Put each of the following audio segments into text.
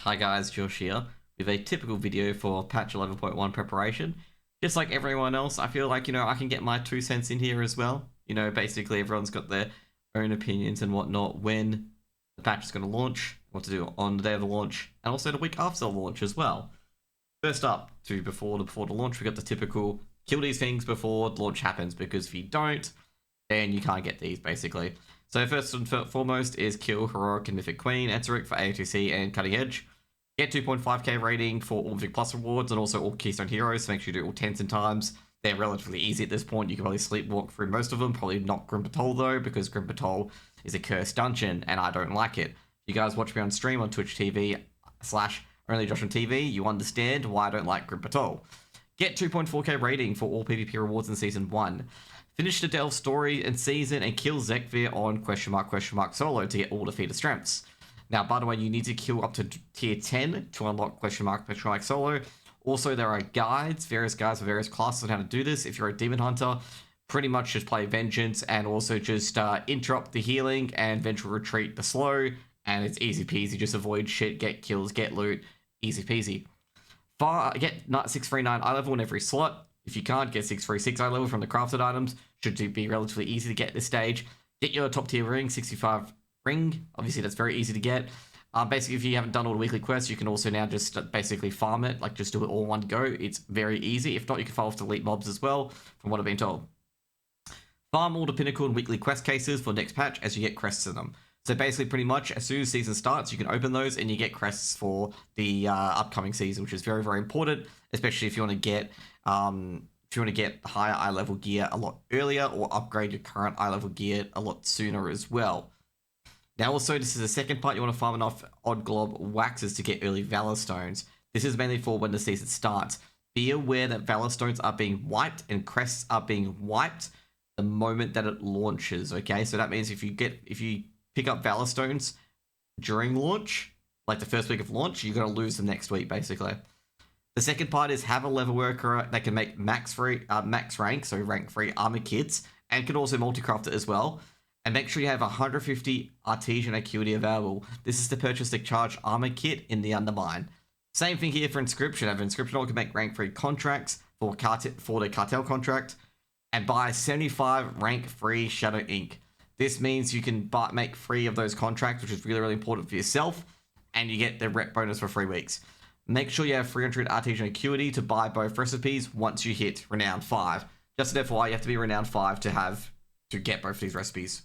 Hi guys, Josh here with a typical video for patch 11.1 preparation. Just like everyone else, I feel like, I can get my 2 cents in here as well. Basically everyone's got their own opinions and whatnot when the patch is going to launch, what to do on the day of the launch, and also the week after the launch as well. First up, before the launch, we got the typical kill these things before the launch happens, because if you don't, then you can't get these, basically. So first and foremost is kill Heroic and Mythic Queen, Eteric for AOTC and Cutting Edge. Get 2.5k rating for all Mythic Plus rewards and also all Keystone Heroes, so make sure you do all 10s and times. They're relatively easy at this point. You can probably sleepwalk through most of them, probably not Grim Patrol though, because Grim Patrol is a cursed dungeon and I don't like it. If you guys watch me on stream on Twitch TV / OnlyJoshOnTV, you understand why I don't like Grim Patrol. Get 2.4k rating for all PvP rewards in Season 1. Finish the Delve story and season and kill Zekvir on ? Solo to get all defeated strengths. Now, by the way, you need to kill up to tier 10 to unlock ? Solo. Also, there are various guides for various classes on how to do this. If you're a Demon Hunter, pretty much just play Vengeance and also just interrupt the healing and Vengeful Retreat the slow, and it's easy peasy. Just avoid shit, get kills, get loot, easy peasy. Get 639 eye level in every slot. If you can't, get 636 eye level from the crafted items. Should be relatively easy to get at this stage. Get your top tier ring, 65 ring. Obviously, that's very easy to get. Basically, if you haven't done all the weekly quests, you can also now just basically farm it, like just do it all in one go. It's very easy. If not, you can follow off to elite mobs as well, from what I've been told. Farm all the pinnacle and weekly quest cases for next patch as you get crests in them. So basically, pretty much, as soon as season starts, you can open those and you get crests for the upcoming season, which is very, very important, especially if you want to get higher eye level gear a lot earlier or upgrade your current eye level gear a lot sooner as well. Now, also, this is the second part. You want to farm enough Odd Glob waxes to get early Valor Stones. This is mainly for when the season starts. Be aware that Valor Stones are being wiped and crests are being wiped the moment that it launches, okay? So that means if you pick up Valor Stones during launch, like the first week of launch, you're going to lose them next week, basically. The second part is have a level worker that can make max rank, so rank 3 armor kits, and can also multi-craft it as well. And make sure you have 150 Artesian Acuity available. This is to purchase the charged armor kit in the Undermined. Same thing here for Inscription. Have Inscription can make rank 3 contracts for the Cartel contract, and buy 75 rank 3 Shadow Ink. This means you can make 3 of those contracts, which is really, really important for yourself, and you get the rep bonus for 3 weeks. Make sure you have 300 Artesian Acuity to buy both recipes once you hit Renown 5. Just an FYI, you have to be Renown 5 to get both these recipes.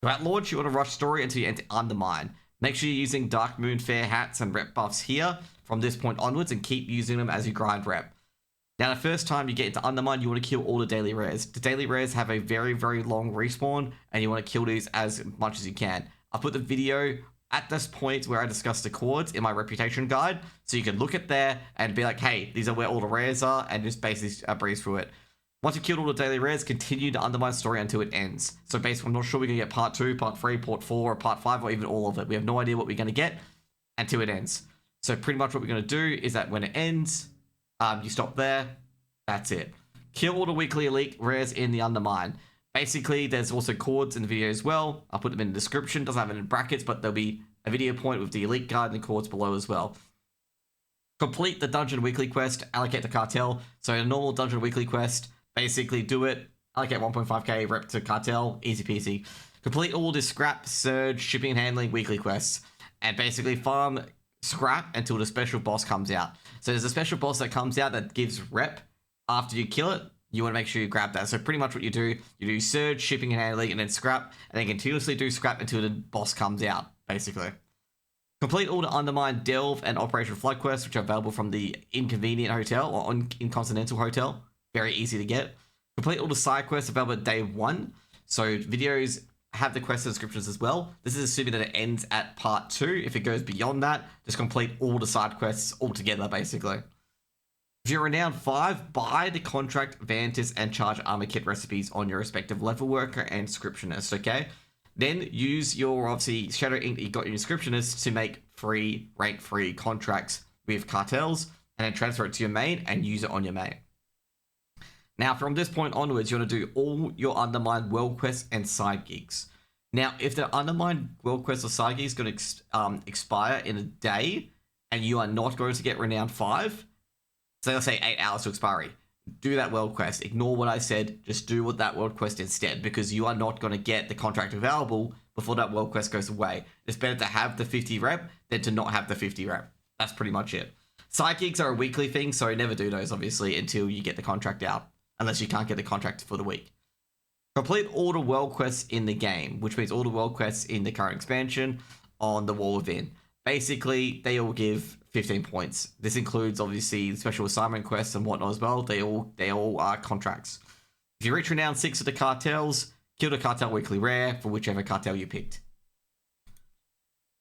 So at launch, you want to rush story until you enter Undermined. Make sure you're using Dark Moon Fair hats and rep buffs here from this point onwards and keep using them as you grind rep. Now, the first time you get into Undermined, you want to kill all the daily rares. The daily rares have a very, very long respawn, and you want to kill these as much as you can. I'll put the video at this point where I discuss the chords in my reputation guide, so you can look at there and be like, hey, these are where all the rares are, and just basically breeze through it. Once you've killed all the daily rares, continue the Undermined story until it ends. So basically, I'm not sure we're going to get part 2, part 3, part 4, or part 5, or even all of it. We have no idea what we're going to get until it ends. So pretty much what we're going to do is that when it ends, you stop there. That's it. Kill all the weekly elite rares in the Undermined. Basically, there's also chords in the video as well. I'll put them in the description. Doesn't have it in brackets, but there'll be a video point with the elite guide and the chords below as well. Complete the dungeon weekly quest. Allocate the cartel. So a normal dungeon weekly quest. Basically, do it. Allocate 1.5k rep to cartel. Easy peasy. Complete all the scrap, surge, shipping and handling weekly quests. And basically farm scrap until the special boss comes out. So there's a special boss that comes out that gives rep after you kill it. You want to make sure you grab that. So pretty much what you do surge, shipping and handling, and then scrap. And then continuously do scrap until the boss comes out, basically. Complete all the Undermined Delve and Operation Flood quests, which are available from the Inconvenient Hotel or Incontinental Hotel. Very easy to get. Complete all the side quests available at day 1. So videos have the quest descriptions as well. This is assuming that it ends at part 2. If it goes beyond that, just complete all the side quests altogether, basically. If you're Renown 5, buy the Contract, Vantis, and Charge Armor Kit recipes on your respective Level Worker and Inscriptionist, okay? Then use your, obviously, Shadow Ink that you got your Inscriptionist to make free, rank 3 contracts with cartels, and then transfer it to your main and use it on your main. Now, from this point onwards, you want to do all your Undermined World Quests and Side Gigs. Now, if the Undermined World Quest or Side Gig is going to expire in a day, and you are not going to get Renown 5, so let's say 8 hours to expiry, do that world quest. Ignore what I said, just do that world quest instead, because you are not going to get the contract available before that world quest goes away. It's better to have the 50 rep than to not have the 50 rep. That's pretty much it. Side gigs are a weekly thing, so never do those, obviously, until you get the contract out, unless you can't get the contract for the week. Complete all the world quests in the game, which means all the world quests in the current expansion on the Wall Within. Basically, they all give 15 points. This includes, obviously, special assignment quests and whatnot as well. They all are contracts. If you reach Renown 6 of the cartels, kill the cartel weekly rare for whichever cartel you picked.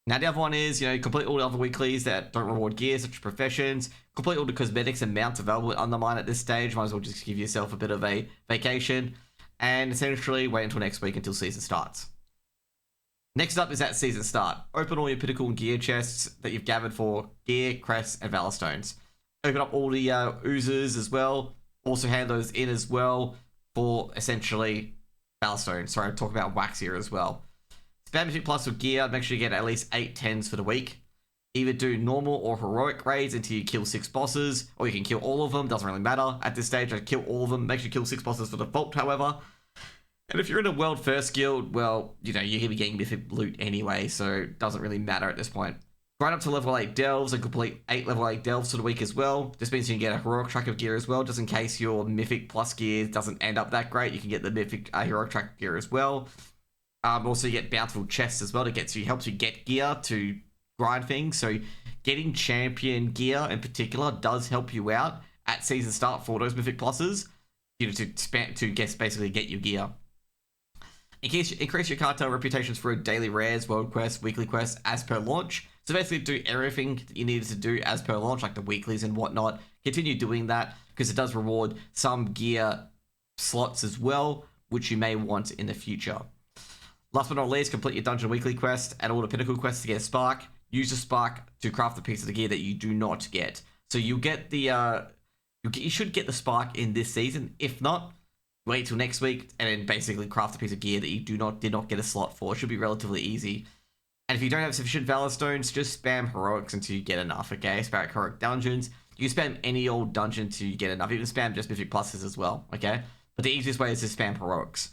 Now, the other one is, complete all the other weeklies that don't reward gear, such as professions. Complete all the cosmetics and mounts available at Undermined at this stage. Might as well just give yourself a bit of a vacation. And essentially, wait until next week until season starts. Next up is at season start. Open all your pinnacle and gear chests that you've gathered for gear, crests, and valor stones. Open up all the oozes as well. Also hand those in as well for essentially valor stones. Sorry, I'm talking about wax here as well. Spam Mythic Plus with gear. Make sure you get at least 8 10s for the week. Either do normal or heroic raids until you kill 6 bosses, or you can kill all of them. Doesn't really matter at this stage. Kill all of them. Make sure you kill 6 bosses for default, however. And if you're in a World First guild, well, you're going to be getting mythic loot anyway, so it doesn't really matter at this point. Grind up to level 8 delves and complete 8 level 8 delves for the week as well. This means you can get a heroic track of gear as well, just in case your mythic plus gear doesn't end up that great. You can get the mythic heroic track of gear as well. Also, you get bountiful chests as well helps you get gear to grind things. So getting champion gear in particular does help you out at season start for those mythic pluses, to basically get your gear. Increase your cartel reputations through daily rares, world quests, weekly quests as per launch. So basically do everything that you needed to do as per launch, like the weeklies and whatnot. Continue doing that because it does reward some gear slots as well, which you may want in the future. Last but not least, complete your dungeon weekly quest and all the pinnacle quests to get a spark. Use the spark to craft the piece of the gear that you do not get. So you get the you should get the spark in this season. If not, wait till next week and then basically craft a piece of gear that you did not get a slot for. It should be relatively easy. And if you don't have sufficient valor stones, just spam heroics until you get enough, okay? Spam heroic dungeons. You can spam any old dungeon until you get enough. You can spam just mythic pluses as well, okay? But the easiest way is to spam heroics.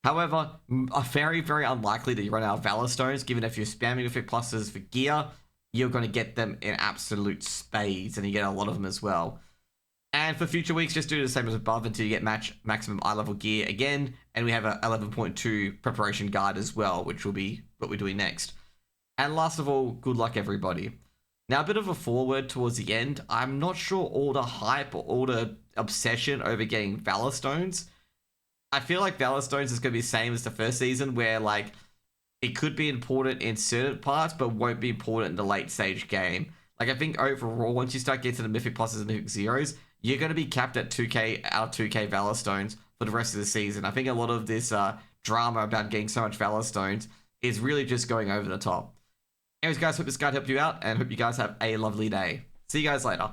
However, very, very unlikely that you run out of valor stones, given if you're spamming mythic pluses for gear, you're going to get them in absolute spades, and you get a lot of them as well. And for future weeks, just do the same as above until you get maximum eye level gear again. And we have a 11.2 preparation guide as well, which will be what we're doing next. And last of all, good luck everybody. Now, a bit of a forward towards the end. I'm not sure all the hype or all the obsession over getting Valor Stones. I feel like Valor Stones is going to be the same as the first season, where like it could be important in certain parts, but won't be important in the late stage game. Like I think overall, once you start getting to the Mythic Pluses and Mythic Zeros, you're going to be capped at 2k out of 2k Valor Stones for the rest of the season. I think a lot of this drama about getting so much Valor Stones is really just going over the top. Anyways, guys, hope this guide helped you out, and hope you guys have a lovely day. See you guys later.